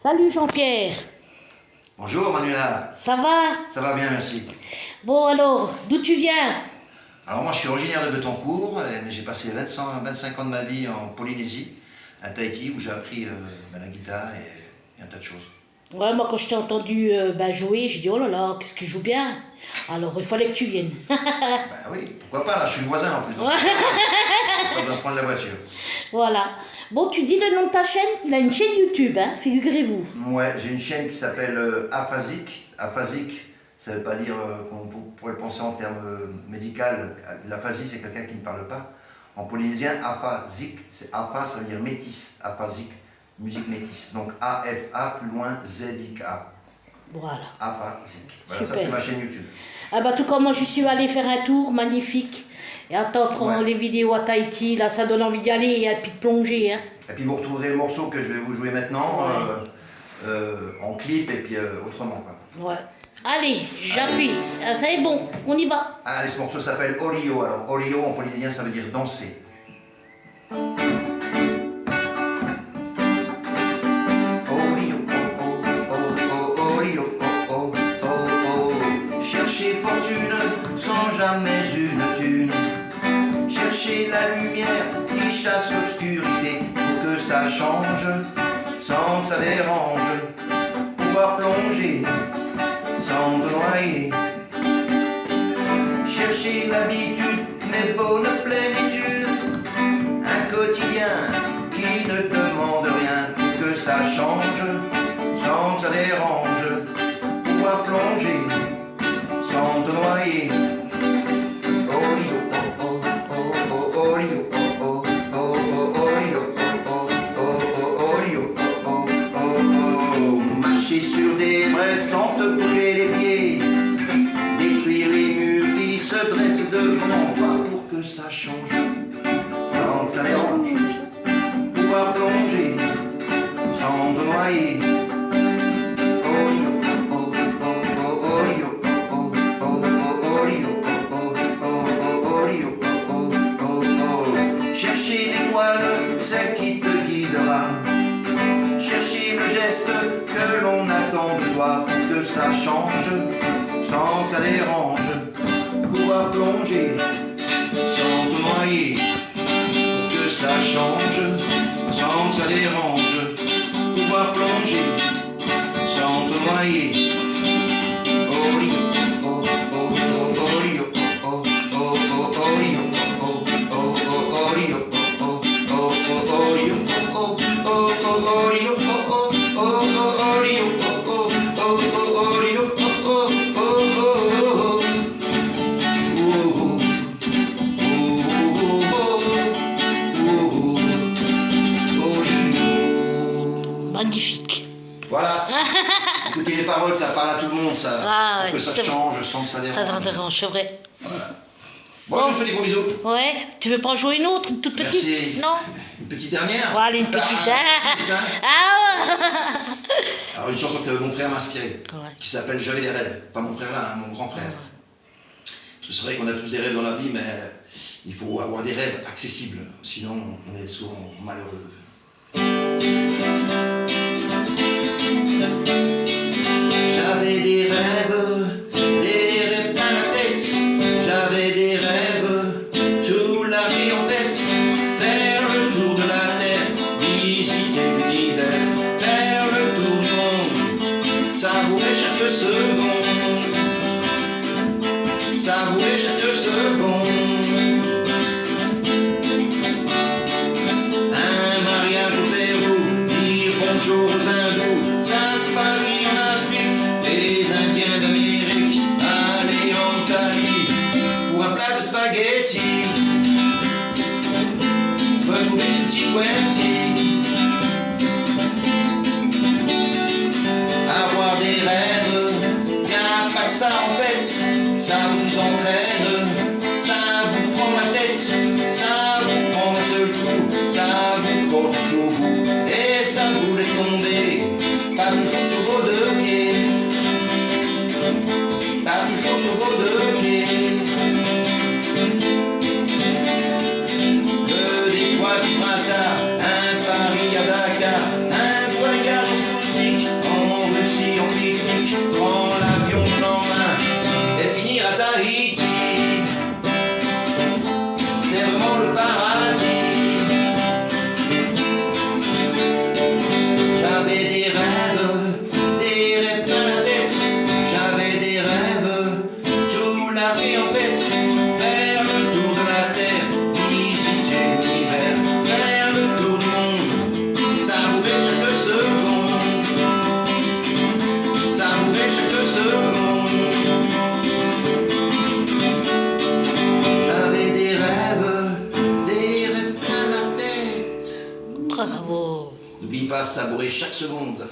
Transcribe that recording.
Salut Jean-Pierre. Bonjour Manuela. Ça va? Ça va bien, merci. Bon alors, d'où tu viens? Alors moi je suis originaire de Betancourt, mais j'ai passé 25 ans de ma vie en Polynésie, à Tahiti, où j'ai appris la guitare et un tas de choses. Ouais, moi quand je t'ai entendu jouer, j'ai dit oh là là, qu'est-ce qu'il joue bien. Alors il fallait que tu viennes. Bah oui, pourquoi pas, là je suis le voisin en plus. Donc, pas besoin de prendre la voiture. Voilà. Bon, tu dis le nom de ta chaîne? Il a une chaîne YouTube, hein, figurez-vous. Ouais, j'ai une chaîne qui s'appelle Aphasique. Aphasique, ça veut pas dire qu'on pourrait le penser en termes médicaux. L'aphasie, c'est quelqu'un qui ne parle pas. En polynésien, aphasique, c'est apha, ça veut dire métis. Aphasique, musique métisse. Donc A-F-A, plus loin, Z-I-K-A. Voilà. Aphasique. Voilà, ça Super. c'est ma chaîne YouTube. Ah bah, tout comme moi, je suis allée faire un tour magnifique. Et attendre les vidéos à Tahiti, là, ça donne envie d'y aller et puis de plonger. Hein. Et puis vous retrouverez le morceau que je vais vous jouer maintenant en clip et puis autrement. Quoi. Ouais. Allez, j'appuie. Ah, ça est bon, on y va. Allez, ce morceau s'appelle Orio. Alors, Orio en polynésien, ça veut dire danser. Orio, oh, oh, oh, oh, Orio, oh, oh, oh, oh. Chercher fortune sans jamais une thune. Chercher la lumière qui chasse l'obscurité pour que ça change sans que ça dérange. Pouvoir plonger sans te noyer. Chercher l'habitude, mais bonne plénitude. Un quotidien qui ne demande rien pour que ça change sans que ça dérange. Pouvoir plonger sans te noyer. Marcher sur des braises sans te brûler les pieds. Détruire les murs qui se dressent devant toi pour que ça change sans que ça dérange. Pouvoir plonger sans te noyer. Chercher l'étoile, celle qui te guidera. Chercher le geste que l'on attend de toi pour que ça change sans que ça dérange. Pouvoir plonger sans te noyer pour que ça change sans que ça dérange. Pouvoir plonger sans te noyer. Magnifique. Voilà. Écoutez les paroles, ça parle à tout le monde, ça. Ah, pour que ça change sans que ça dérange. Ça dérange, c'est vrai. Bon, je vous fais des gros bisous. Ouais, tu veux pas en jouer une autre, une toute petite? Merci. Non? Une petite dernière. Voilà, une petite. Alors une chanson que mon frère m'a inspirée, Ouais. qui s'appelle J'avais des rêves. Pas mon frère là, hein, mon grand frère. Parce que c'est vrai qu'on a tous des rêves dans la vie, mais il faut avoir des rêves accessibles. Sinon, on est souvent malheureux. J'avais des rêves plein la tête. J'avais des rêves, tout la vie en tête. Faire le tour de la terre, visiter l'univers, faire le tour du monde, savourer chaque seconde, savourer chaque seconde. Un mariage au Pérou, dire bonjour aux hindous, safari en Afrique, les Indiens d'Amérique, aller en Italie pour un plat de spaghetti, retrouver Tutti Quanti, avoir des rêves, y'a pas que ça en fait, ça vous entraîne, ça vous prend la tête, ça vous prend d'un seul coup, ça vous porte jusqu'au bout, et ça vous laisse tomber, pas toujours sur vos deux pieds, pas toujours sur vos deux pieds. Le détroit du printemps, un Paris à Dakar, un voyage en Spoutnik, savourer chaque seconde.